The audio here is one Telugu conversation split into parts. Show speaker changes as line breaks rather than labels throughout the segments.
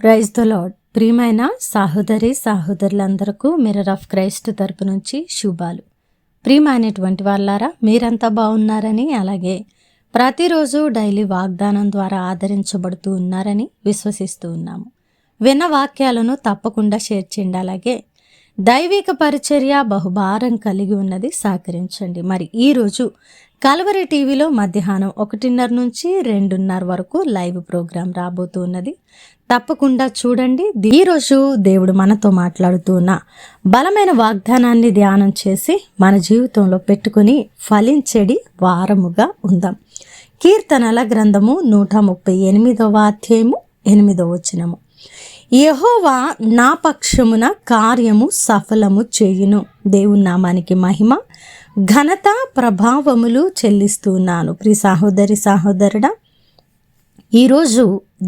Praise the lord. ప్రియమైన సహోదరులందరకు మిర్రర్ ఆఫ్ క్రైస్ట్ తరపు నుంచి శుభాలు. ప్రియమైనటువంటి వాళ్ళారా, మీరంతా బాగున్నారని, అలాగే ప్రతిరోజు డైలీ వాగ్దానం ద్వారా ఆదరించబడుతూ ఉన్నారని విశ్వసిస్తూ ఉన్నాము. విన్న వాక్యాలను తప్పకుండా షేర్ చేయండి. అలాగే దైవిక పరిచర్య బహుభారం కలిగి ఉన్నది, సహకరించండి. మరి ఈరోజు కల్వరి టీవీలో మధ్యాహ్నం 1:30 నుంచి 2:30 వరకు లైవ్ ప్రోగ్రాం రాబోతూ ఉన్నది. తప్పకుండా చూడండి. ఈరోజు దేవుడు మనతో మాట్లాడుతూ ఉన్న బలమైన వాగ్దానాన్ని ధ్యానం చేసి మన జీవితంలో పెట్టుకుని ఫలించేడి వారముగా ఉందాం. కీర్తనల గ్రంథము 138వ అధ్యాయము 8వ వచనము. యెహోవా నా పక్షమున కార్యము సఫలము చేయును. దేవుని నామానికి మహిమ, ఘనత, ప్రభావములు చెల్లిస్తున్నాను. ప్రియ సహోదరుడా, ఈరోజు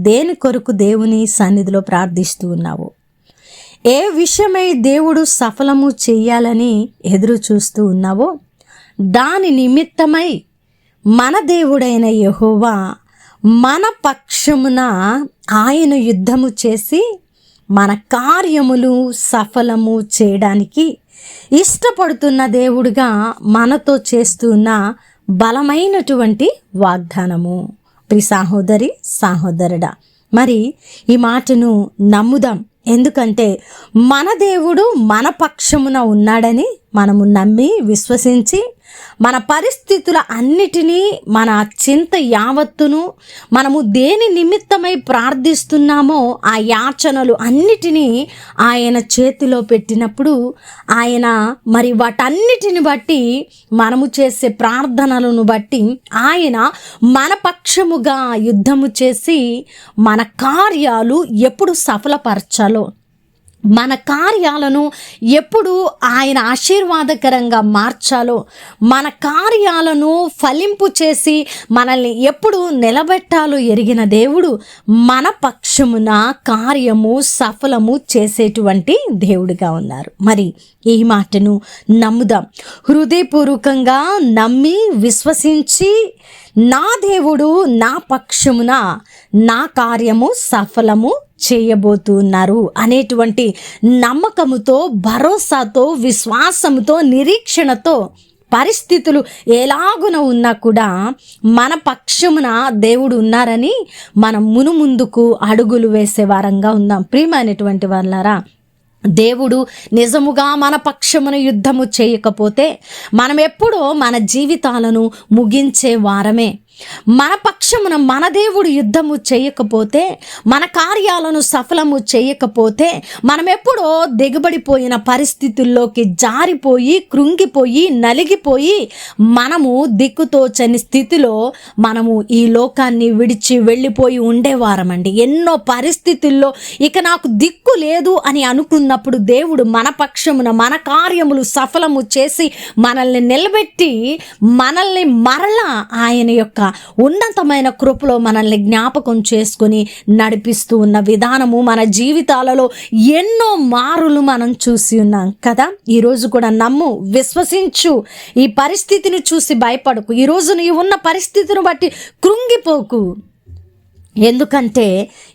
దేని కొరకు దేవుని సన్నిధిలో ప్రార్థిస్తూ ఉన్నావు? ఏ విషయమై దేవుడు సఫలము చెయ్యాలని ఎదురు చూస్తూ ఉన్నావో దాని నిమిత్తమై మన దేవుడైన యెహోవా మన పక్షమున ఆయన యుద్ధము చేసి మన కార్యములు సఫలము చేయడానికి ఇష్టపడుతున్న దేవుడుగా మనతో చేస్తున్న బలమైనటువంటి వాగ్దానము. ప్రియ సహోదరుడా, మరి ఈ మాటను నమ్ముదాం. ఎందుకంటే మన దేవుడు మన పక్షమున ఉన్నాడని మనము నమ్మి విశ్వసించి మన పరిస్థితుల అన్నిటినీ, మన చింత యావత్తును, మనము దేని నిమిత్తమై ప్రార్థిస్తున్నామో ఆ యాచనలు అన్నిటినీ ఆయన చేతిలో పెట్టినప్పుడు ఆయన మరి వాటన్నిటిని బట్టి, మనము చేసే ప్రార్థనలను బట్టి ఆయన మన పక్షముగా యుద్ధము చేసి మన కార్యాలు ఎప్పుడు సఫలపరచాలో, మన కార్యాలను ఎప్పుడు ఆయన ఆశీర్వాదకరంగా మార్చాలో, మన కార్యాలను ఫలింపు చేసి మనల్ని ఎప్పుడు నిలబెట్టాలో ఎరిగిన దేవుడు మన పక్షమున కార్యము సఫలము చేసేటువంటి దేవుడిగా ఉన్నారు. మరి ఈ మాటను నమ్ముదాం. హృదయపూర్వకంగా నమ్మి విశ్వసించి నా దేవుడు నా పక్షమున నా కార్యము సఫలము చేయబోతున్నారు అనేటువంటి నమ్మకముతో, భరోసాతో, విశ్వాసముతో, నిరీక్షణతో పరిస్థితులు ఎలాగున ఉన్నా కూడా మన పక్షమున దేవుడు ఉన్నారని మనం మునుముందుకు అడుగులు వేసే వారంగా ఉందాం. ప్రియమైనటువంటి వాళ్ళారా, దేవుడు నిజముగా మన పక్షమున యుద్ధము చేయకపోతే మనం ఎప్పుడో మన జీవితాలను ముగించే వారమే. మన పక్షమున మన దేవుడు యుద్ధము చేయకపోతే, మన కార్యాలను సఫలము చేయకపోతే మనం ఎప్పుడో దిగబడిపోయిన పరిస్థితుల్లోకి జారిపోయి, కృంగిపోయి, నలిగిపోయి మనము దిక్కుతోచని స్థితిలో మనము ఈ లోకాన్ని విడిచి వెళ్ళిపోయి ఉండేవారమండి. ఎన్నో పరిస్థితుల్లో ఇక నాకు దిక్కు లేదు అని అనుకున్నప్పుడు దేవుడు మన పక్షమున మన కార్యములు సఫలము చేసి మనల్ని నిలబెట్టి మనల్ని మరలా ఆయన యొక్క ఉన్నతమైన కృపలో మనల్ని జ్ఞాపకం చేసుకుని నడిపిస్తూ ఉన్న విధానము మన జీవితాలలో ఎన్నో మారులు మనం చూసి ఉన్నాం కదా. ఈరోజు కూడా నమ్ము, విశ్వసించు. ఈ పరిస్థితిని చూసి భయపడకు. ఈరోజు నీవు ఉన్న పరిస్థితిని బట్టి కృంగిపోకు. ఎందుకంటే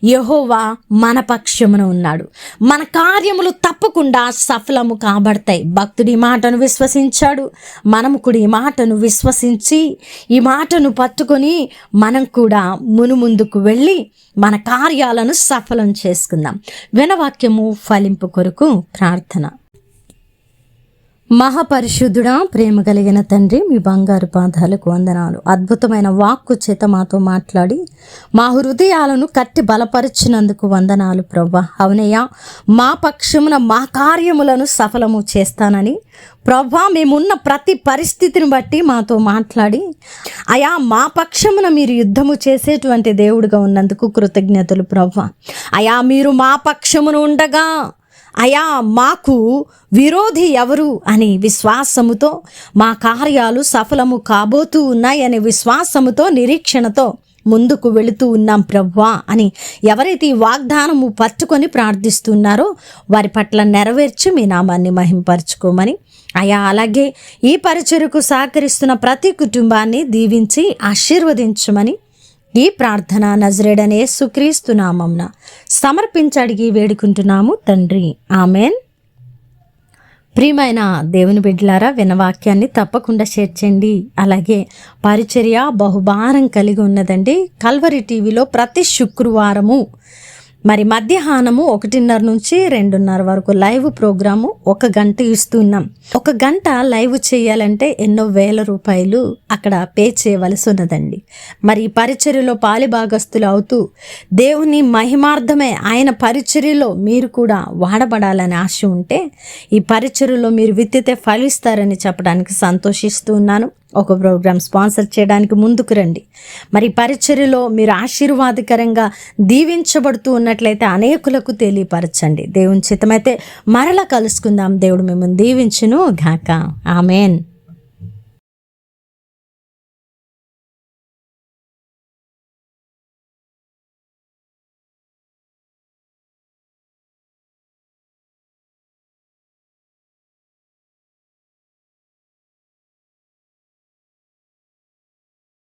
యెహోవా మన పక్షమున ఉన్నాడు. మన కార్యములు తప్పకుండా సఫలము కాబడతాయి. భక్తుడు ఈ మాటను విశ్వసించాడు. మనము కూడా ఈ మాటను విశ్వసించి ఈ మాటను పట్టుకొని మనం కూడా మునుముందుకు వెళ్ళి మన కార్యాలను సఫలం చేసుకుందాం. వినవాక్యము ఫలింపు కొరకు ప్రార్థన. మహాపరిశుద్ధుడా, ప్రేమ కలిగిన తండ్రి, మీ బంగారు పాదాలకు వందనాలు. అద్భుతమైన వాక్కు చేత మాతో మాట్లాడి మా హృదయాలను కట్టి బలపరిచినందుకు వందనాలు ప్రభా. అవునయ్యా, మా పక్షమున మా కార్యములను సఫలము చేస్తానని ప్రభా మేమున్న ప్రతి పరిస్థితిని బట్టి మాతో మాట్లాడి అయా మా పక్షమున మీరు యుద్ధము చేసేటువంటి దేవుడుగా ఉన్నందుకు కృతజ్ఞతలు ప్రభా. అయా మీరు మా పక్షమున ఉండగా అయా మాకు విరోధి ఎవరు అని విశ్వాసముతో, మా కార్యాలు సఫలము కాబోతూ ఉన్నాయనే విశ్వాసముతో, నిరీక్షణతో ముందుకు వెళుతూ ఉన్నాం ప్రభువా అని ఎవరైతే ఈ వాగ్దానము పట్టుకొని ప్రార్థిస్తున్నారో వారి పట్ల నెరవేర్చి మీ నామాన్ని మహింపరచుకోమని, అయా అలాగే ఈ పరిచర్యకు సహకరిస్తున్న ప్రతి కుటుంబాన్ని దీవించి ఆశీర్వదించమని ఈ ప్రార్థన నజరేయుడైన యేసుక్రీస్తు నామమున సమర్పించి అడిగి వేడుకుంటున్నాము తండ్రి, ఆమెన్. ప్రియమైన దేవుని బిడ్డలారా, వినవాక్యాన్ని తప్పకుండా షేర్ చేయండి. అలాగే పరిచర్య బహుభారం కలిగి ఉన్నదండి. కల్వరి టీవీలో ప్రతి శుక్రవారము మరి మధ్యాహ్నము 1:30 నుంచి 2:30 వరకు లైవ్ ప్రోగ్రాము 1 గంట ఇస్తున్నాం. 1 గంట లైవ్ చేయాలంటే ఎన్నో వేల రూపాయలు అక్కడ పే చేయవలసి ఉన్నదండి. మరి ఈ పరిచర్యలో పాలిభాగస్తులు అవుతూ దేవుని మహిమార్థమే ఆయన పరిచర్యలో మీరు కూడా వాడబడాలని ఆశ ఉంటే ఈ పరిచర్యలో మీరు విత్తితే ఫలిస్తారని చెప్పడానికి సంతోషిస్తూ ఉన్నాను. ఒక ప్రోగ్రామ్ స్పాన్సర్ చేయడానికి ముందుకు రండి. మరి పరిచర్యలో మీరు ఆశీర్వాదకరంగా దీవించబడుతూ ఉన్నట్లయితే అనేకులకు తెలియపరచండి. దేవుని చిత్తమైతే మరలా కలుసుకుందాం. దేవుడు మిమ్మల్ని దీవించును గాక. ఆమెన్.